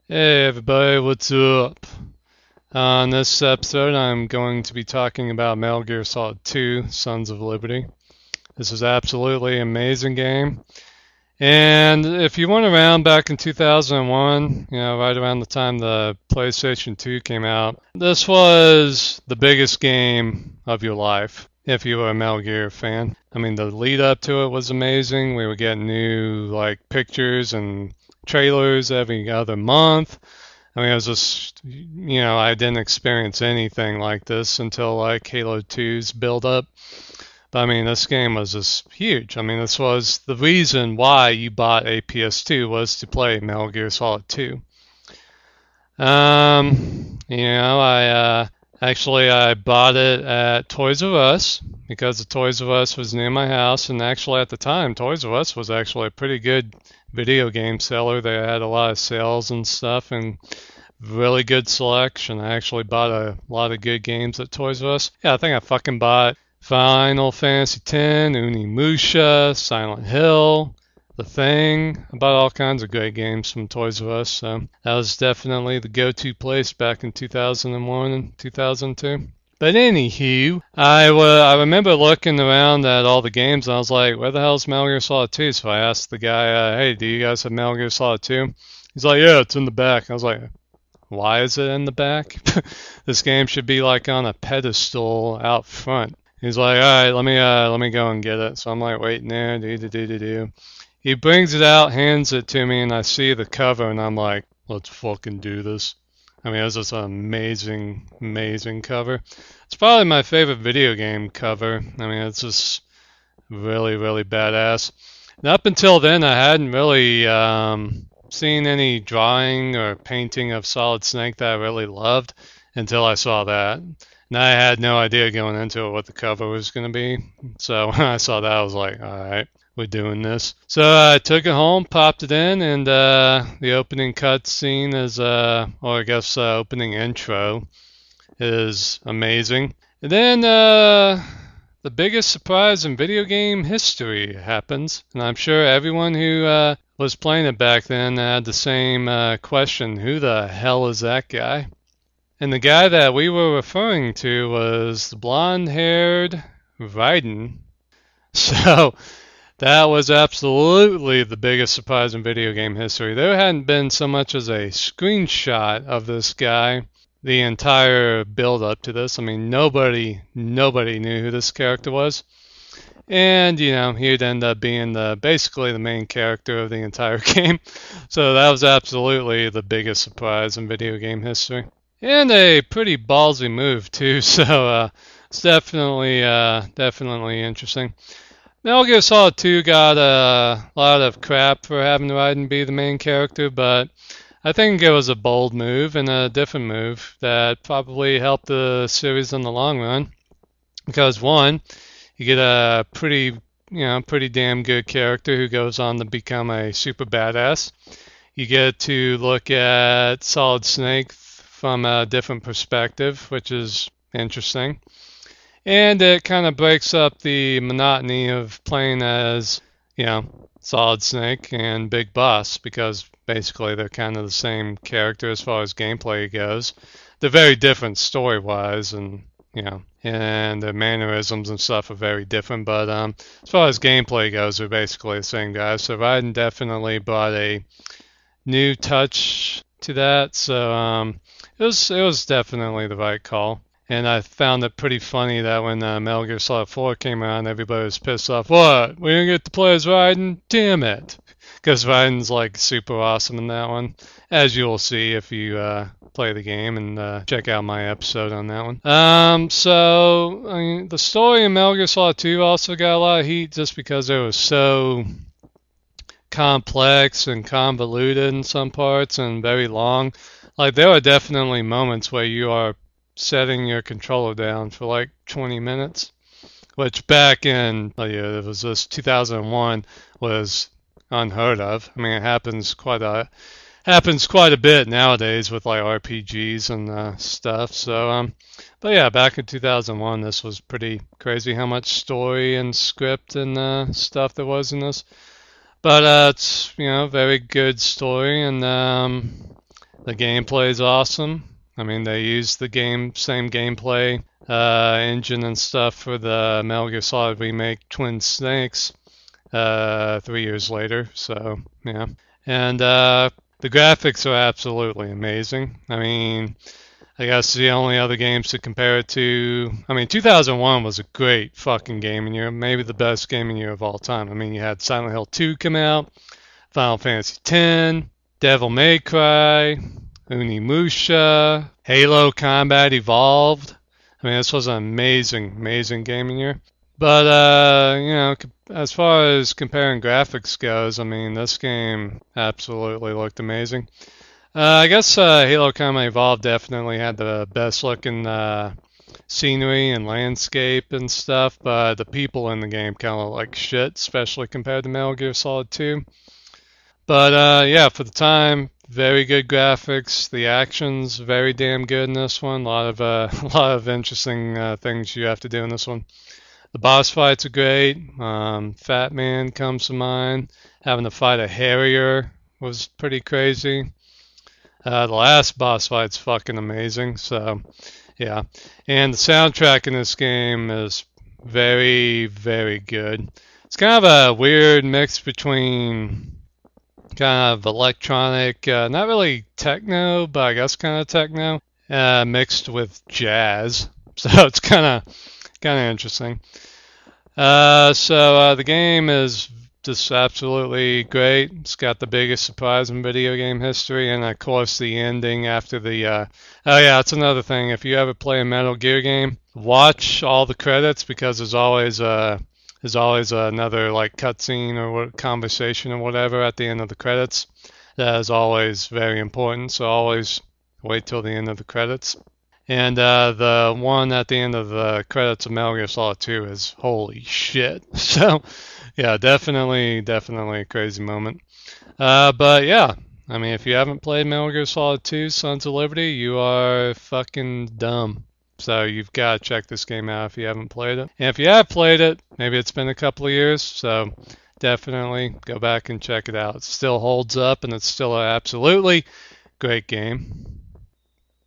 Hey everybody, what's up? On this episode, I'm going to be talking about Metal Gear Solid 2: Sons of Liberty. This is absolutely an amazing game. And if you went around back in 2001, right around the time the PlayStation 2 came out, this was the biggest game of your life if you were a Metal Gear fan. I mean, the lead up to it was amazing. We were getting new pictures and trailers every other month. I mean, it was just, I didn't experience anything like this until Halo 2's build up. But I mean, this game was just huge. I mean, this was the reason why you bought a PS2 was to play Metal Gear Solid 2. I bought it at Toys R Us because the Toys R Us was near my house, and actually at the time, Toys R Us was actually a pretty good video game seller. They had a lot of sales and stuff, and really good selection. I actually bought a lot of good games at Toys R Us. Yeah, I think I fucking bought Final Fantasy X, Unimusha, Silent Hill, The Thing. I bought all kinds of great games from Toys R Us. So that was definitely the go-to place back in 2001 and 2002. But anywho, I remember looking around at all the games and I was like, where the hell is Metal Gear Solid 2? So I asked the guy, hey, do you guys have Metal Gear Solid 2? He's like, yeah, it's in the back. I was like, why is it in the back? This game should be like on a pedestal out front. He's like, all right, let me go and get it. So I'm like waiting there, do. He brings it out, hands it to me, and I see the cover, and I'm like, let's fucking do this. I mean, it was just an amazing, amazing cover. It's probably my favorite video game cover. I mean, it's just really, really badass. And up until then, I hadn't really seen any drawing or painting of Solid Snake that I really loved until I saw that. And I had no idea going into it what the cover was going to be. So when I saw that, I was like, all right, we're doing this. So I took it home, popped it in, and the opening cutscene is, opening intro is amazing. And then the biggest surprise in video game history happens. And I'm sure everyone who was playing it back then had the same question, who the hell is that guy? And the guy that we were referring to was the blonde-haired Raiden. So that was absolutely the biggest surprise in video game history. There hadn't been so much as a screenshot of this guy the entire build up to this. I mean, nobody knew who this character was. And, he'd end up being basically the main character of the entire game. So that was absolutely the biggest surprise in video game history. And a pretty ballsy move too, so it's definitely interesting. Metal Gear Solid 2 got a lot of crap for having Raiden be the main character, but I think it was a bold move and a different move that probably helped the series in the long run. Because one, you get a pretty damn good character who goes on to become a super badass. You get to look at Solid Snake from a different perspective, which is interesting. And it kind of breaks up the monotony of playing as, Solid Snake and Big Boss, because basically they're kind of the same character as far as gameplay goes. They're very different story-wise, and and their mannerisms and stuff are very different. But as far as gameplay goes, they're basically the same guys. So Raiden definitely brought a new touch to that. So it was definitely the right call. And I found it pretty funny that when Metal Gear Solid 4 came out, everybody was pissed off. What? We didn't get to play as Raiden? Damn it. Because Raiden's super awesome in that one, as you'll see if you play the game and check out my episode on that one. The story in Metal Gear Solid 2 also got a lot of heat just because it was so complex and convoluted in some parts and very long. There are definitely moments where you are setting your controller down for 20 minutes, which back in it was this 2001 was unheard of. I mean, it happens quite a bit nowadays with RPGs and stuff. So, but yeah, back in 2001, this was pretty crazy how much story and script and stuff there was in this. But it's very good story, and The gameplay is awesome. I mean, they used the same gameplay engine and stuff for the Metal Gear Solid remake Twin Snakes 3 years later. So yeah, and the graphics are absolutely amazing. I mean, I guess the only other games to compare it to, I mean, 2001 was a great fucking gaming year, maybe the best gaming year of all time. I mean, you had Silent Hill 2 come out, Final Fantasy X, Devil May Cry, Unimusha, Halo Combat Evolved. I mean, this was an amazing, amazing gaming year. But as far as comparing graphics goes, I mean, this game absolutely looked amazing. I guess Halo Combat Evolved definitely had the best looking scenery and landscape and stuff, but the people in the game kind of like shit, especially compared to Metal Gear Solid 2. But yeah, for the time, very good graphics. The action's very damn good in this one. A lot of a lot of interesting things you have to do in this one. The boss fights are great. Fat Man comes to mind. Having to fight a Harrier was pretty crazy. The last boss fight's fucking amazing. So yeah, and the soundtrack in this game is very, very good. It's kind of a weird mix between kind of electronic, not really techno, but I guess kind of techno, mixed with jazz. So it's kind of interesting. So the game is just absolutely great. It's got the biggest surprise in video game history, and of course the ending after the. Oh yeah, that's another thing. If you ever play a Metal Gear game, watch all the credits because there's always another like cutscene or conversation or whatever at the end of the credits. That is always very important. So always wait till the end of the credits. And the one at the end of the credits of Metal Gear Solid 2 is holy shit. So yeah, definitely a crazy moment. But yeah, I mean, if you haven't played Metal Gear Solid 2 Sons of Liberty, you are fucking dumb. So you've got to check this game out if you haven't played it. And if you have played it, maybe it's been a couple of years, so definitely go back and check it out. It still holds up, and it's still an absolutely great game.